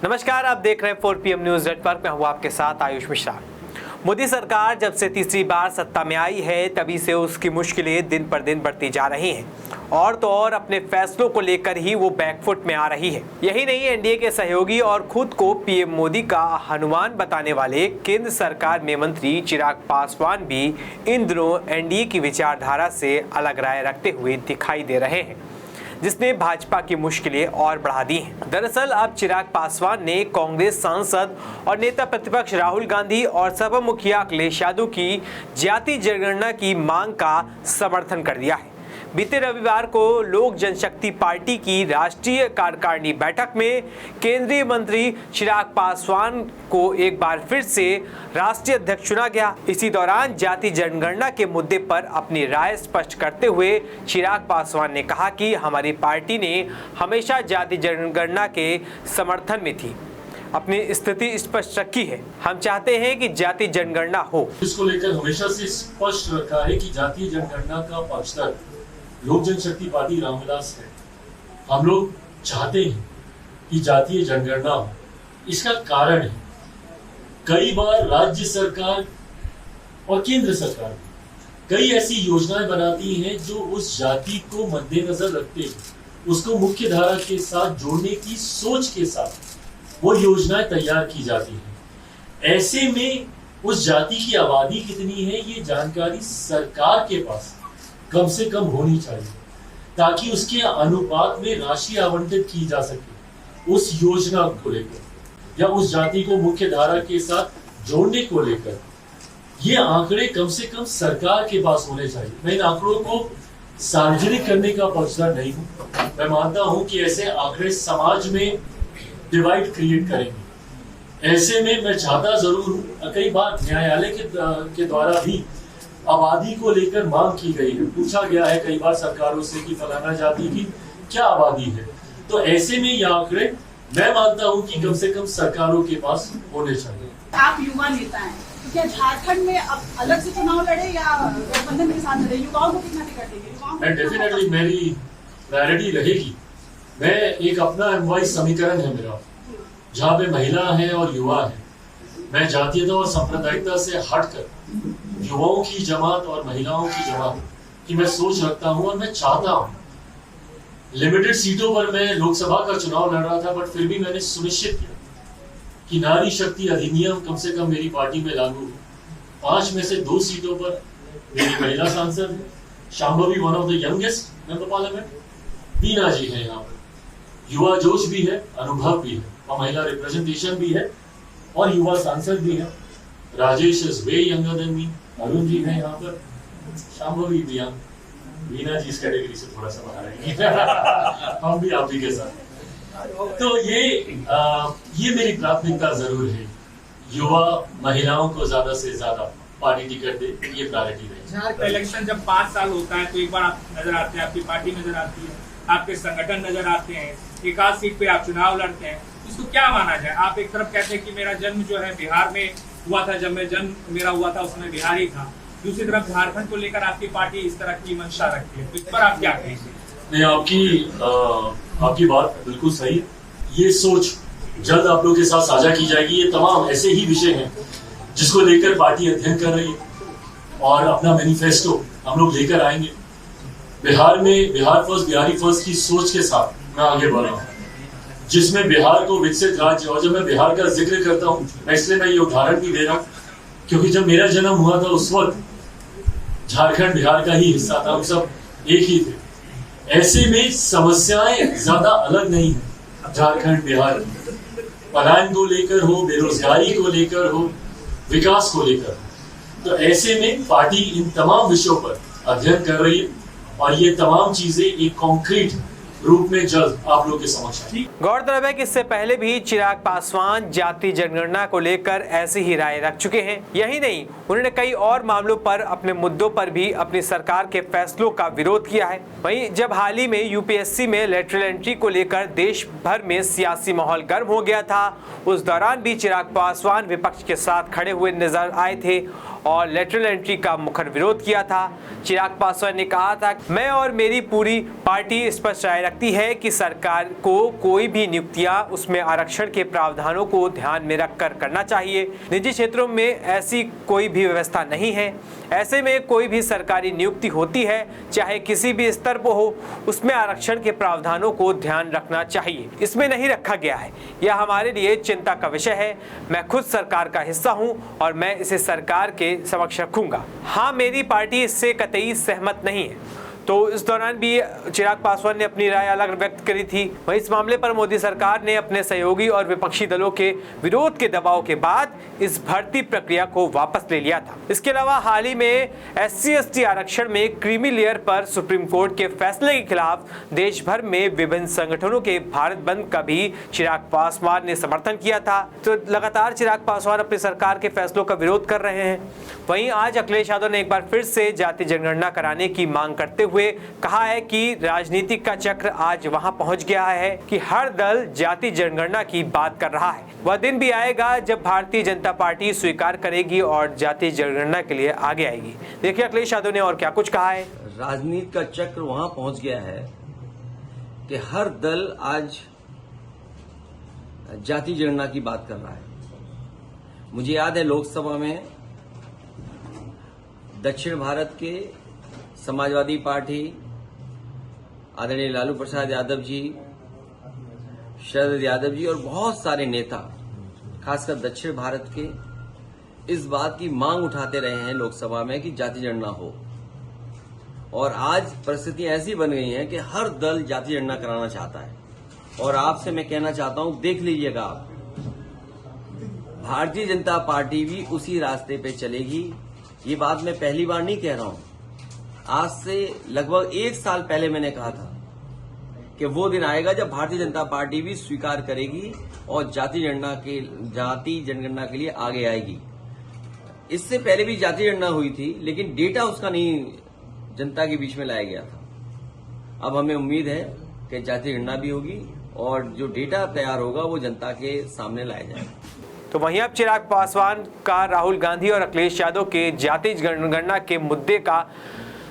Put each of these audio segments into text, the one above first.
नमस्कार, आप देख रहे हैं 4 PM न्यूज नेटवर्क में। हूँ आपके साथ आयुष मिश्रा। मोदी सरकार जब से तीसरी बार सत्ता में आई है तभी से उसकी मुश्किलें दिन पर दिन बढ़ती जा रही हैं और तो और अपने फैसलों को लेकर ही वो बैकफुट में आ रही है। यही नहीं, एनडीए के सहयोगी और खुद को पीएम मोदी का हनुमान बताने वाले केंद्र सरकार में मंत्री चिराग पासवान भी इन दिनों एनडीए की विचारधारा से अलग राय रखते हुए दिखाई दे रहे हैं, जिसने भाजपा की मुश्किलें और बढ़ा दी हैं। दरअसल अब चिराग पासवान ने कांग्रेस सांसद और नेता प्रतिपक्ष राहुल गांधी और सपा मुखिया अखिलेश यादव की जाति जनगणना की मांग का समर्थन कर दिया है। बीते रविवार को लोक जनशक्ति पार्टी की राष्ट्रीय कार्यकारिणी बैठक में केंद्रीय मंत्री चिराग पासवान को एक बार फिर से राष्ट्रीय अध्यक्ष चुना गया। इसी दौरान जाति जनगणना के मुद्दे पर अपनी राय स्पष्ट करते हुए चिराग पासवान ने कहा कि हमारी पार्टी ने हमेशा जाति जनगणना के समर्थन में थी, अपनी स्थिति स्पष्ट रखी है। हम चाहते हैं कि जाति जनगणना हो। इसको लेकर हमेशा से स्पष्ट रखा है कि जातीय जनगणना का पक्षधर लोक जनशक्ति पार्टी रामविलास है। हम लोग चाहते हैं कि जातीय जनगणना हो। इसका कारण है कई बार राज्य सरकार और केंद्र सरकार कई ऐसी योजनाएं बनाती हैं जो उस जाति को मद्देनजर रखते हुए उसको मुख्य धारा के साथ जोड़ने की सोच के साथ वो योजनाएं तैयार की जाती हैं। ऐसे में उस जाति की आबादी कितनी है ये जानकारी सरकार के पास कम से कम होनी चाहिए ताकि उसके अनुपात में राशि आवंटित की जा सके। उस योजना को लेकर या उस जाति को मुख्य धारा के साथ जोड़ने को लेकर ये आंकड़े कम से कम सरकार के पास होने चाहिए। मैं इन आंकड़ों को सार्वजनिक करने का पक्षधर नहीं हूं। मैं मानता हूं कि ऐसे आंकड़े समाज में डिवाइड क्रिएट करेंगे। ऐसे में मैं चाहता जरूर हूं, कई बार न्यायालय के द्वारा भी आबादी को लेकर मांग की गई है, पूछा गया है कई बार सरकारों से कि फलाना जाति की क्या आबादी है। तो ऐसे में ये आंकड़े मैं मानता हूं कि कम से कम सरकारों के पास होने चाहिए। आप युवा नेता हैं, तो क्या झारखंड में अब अलग से चुनाव लड़े या गठबंधन के साथ लड़े? युवाओं को कितना टिकट देंगे? डेफिनेटली मेरी प्रायोरिटी रहेगी। मैं एक अपना एमवाई समीकरण है मेरा, जहाँ पे महिला है और युवा है। मैं जातीयता और सांप्रदायिकता से हटकर युवाओं की जमात और महिलाओं की जमात की मैं सोच रखता हूं और मैं चाहता हूं। लिमिटेड सीटों पर मैं लोकसभा का चुनाव लड़ रहा था, बट फिर भी मैंने सुनिश्चित किया कि नारी शक्ति अधिनियम कम से कम मेरी पार्टी में लागू हो। 5 में से 2 सीटों पर मेरी महिला सांसद है, Shambhavi one of the youngest member parliament, Bina ji है यहाँ पर। युवा जोश भी है, अनुभव भी है और महिला रिप्रेजेंटेशन भी है और युवा सांसद भी है। Rajesh is way younger than me, Arun ji है यहाँ पर, शांभवी भी यंग, बीना जी इस कैटेगरी से थोड़ा सा बाहर है। हम भी आप ही के साथ। तो ये मेरी प्राथमिकता जरूर है, युवा महिलाओं को ज्यादा से ज्यादा पार्टी टिकट दे, ये प्रायोरिटी रही। झारखंड इलेक्शन जब 5 साल होता है तो एक बार आप नजर आते हैं, आपकी पार्टी नजर आती है, आपके संगठन नजर आते हैं, एक आध सीट पे आप चुनाव लड़ते हैं। इसको क्या माना जाए? आप एक तरफ कहते हैं कि मेरा जन्म जो है बिहार में हुआ था, जब मैं जन्म मेरा हुआ था उसमें बिहार ही था। दूसरी तरफ झारखंड को लेकर आपकी पार्टी इस तरह की मंशा रखती है, तो इस पर आप क्या कहेंगे? नहीं, आपकी बात बिल्कुल सही है। ये सोच जल्द आप लोगों के साथ साझा की जाएगी। ये तमाम ऐसे ही विषय हैं जिसको लेकर पार्टी अध्ययन कर रही है और अपना मैनिफेस्टो हम लोग लेकर आएंगे। बिहार में बिहार फर्स्ट, बिहारी फर्स्ट की सोच के साथ मैं आगे बढ़ रहा हूँ, जिसमें बिहार को विकसित राज्य। और जब मैं बिहार का जिक्र करता हूँ इसलिए मैं ये उदाहरण भी दे रहा हूँ क्योंकि जब मेरा जन्म हुआ था उस वक्त झारखंड बिहार का ही हिस्सा था, हम सब एक ही थे। ऐसे में समस्याएं ज्यादा अलग नहीं है झारखंड बिहार की। पलायन को लेकर हो, बेरोजगारी को लेकर हो, विकास को लेकर। तो ऐसे में पार्टी इन तमाम विषयों पर अध्ययन कर रही है और ये तमाम चीजें एक कॉन्क्रीट रूप में जल्द आप लोग के समक्ष आएगी। गौरतलब है कि इससे पहले भी चिराग पासवान जाति जनगणना को लेकर ऐसी ही राय रख चुके हैं। यही नहीं, उन्होंने कई और मामलों पर, अपने मुद्दों पर भी अपनी सरकार के फैसलों का विरोध किया है। वहीं जब हाल ही में यूपीएससी में लेटरल एंट्री को लेकर देश भर में सियासी माहौल गर्म हो गया था, उस दौरान भी चिराग पासवान विपक्ष के साथ खड़े हुए नजर आए थे और लेटरल एंट्री का मुखर विरोध किया था। चिराग पासवान ने कहा था, मैं और मेरी पूरी पार्टी स्पष्ट राय रखती है कि सरकार को कोई भी नियुक्तियां उसमें आरक्षण के प्रावधानों को ध्यान में रखकर करना चाहिए। निजी क्षेत्रों में ऐसी कोई भी व्यवस्था नहीं है। ऐसे में कोई भी सरकारी नियुक्ति होती है, चाहे किसी भी स्तर पर हो, उसमें आरक्षण के प्रावधानों को ध्यान रखना चाहिए। इसमें नहीं रखा गया है। यह हमारे लिए चिंता का विषय है। मैं खुद सरकार का हिस्सा हूं और मैं इसे सरकार के समक्ष रखूंगा। हाँ, मेरी पार्टी इससे कतई सहमत नहीं है। तो इस दौरान भी चिराग पासवान ने अपनी राय अलग व्यक्त करी थी। वहीं इस मामले पर मोदी सरकार ने अपने सहयोगी और विपक्षी दलों के विरोध के दबाव के बाद इस भर्ती प्रक्रिया को वापस ले लिया था। इसके अलावा हाल ही में SC/ST आरक्षण में क्रीमी लेयर पर सुप्रीम कोर्ट के फैसले के खिलाफ देश भर में विभिन्न संगठनों के भारत बंद का भी चिराग पासवान ने समर्थन किया था। तो लगातार चिराग पासवान अपनी सरकार के फैसलों का विरोध कर रहे हैं। वहीं आज अखिलेश यादव ने एक बार फिर से जाति जनगणना कराने की मांग करते हुए कहा है कि राजनीतिक का चक्र आज वहां पहुंच गया है कि हर दल जाति जनगणना की बात कर रहा है। वह दिन भी आएगा जब भारतीय जनता पार्टी स्वीकार करेगी और जाति जनगणना के लिए आगे आएगी। देखिए अखिलेश यादव ने और क्या कुछ कहा है। राजनीति का चक्र वहां पहुंच गया है कि हर दल आज जाति जनगणना की बात कर रहा है। मुझे याद है लोकसभा में दक्षिण भारत के समाजवादी पार्टी, आदरणीय लालू प्रसाद यादव जी, शरद यादव जी और बहुत सारे नेता, खासकर दक्षिण भारत के, इस बात की मांग उठाते रहे हैं लोकसभा में कि जाति जनगणना हो। और आज परिस्थितियां ऐसी बन गई हैं कि हर दल जाति जनगणना कराना चाहता है। और आपसे मैं कहना चाहता हूं, देख लीजिएगा आप, भारतीय जनता पार्टी भी उसी रास्ते पे चलेगी। ये बात मैं पहली बार नहीं कह रहा हूं। आज से लगभग 1 साल पहले मैंने कहा था कि वो दिन आएगा जब भारतीय जनता पार्टी भी स्वीकार करेगी और जाति जनगणना के लिए आगे आएगी। इससे पहले भी जाति जनगणना हुई थी, लेकिन डेटा उसका नहीं जनता के बीच में लाया गया था। अब हमें उम्मीद है कि जाति जनगणना भी होगी और जो डेटा तैयार होगा वो जनता के सामने लाया जाएगा। तो वहीं अब चिराग पासवान का राहुल गांधी और अखिलेश यादव के जाति जनगणना के मुद्दे का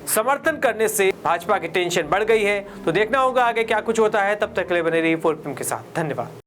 समर्थन करने से भाजपा की टेंशन बढ़ गई है। तो देखना होगा आगे क्या कुछ होता है। तब तक के लिए बने रहिए 4PM के साथ। धन्यवाद।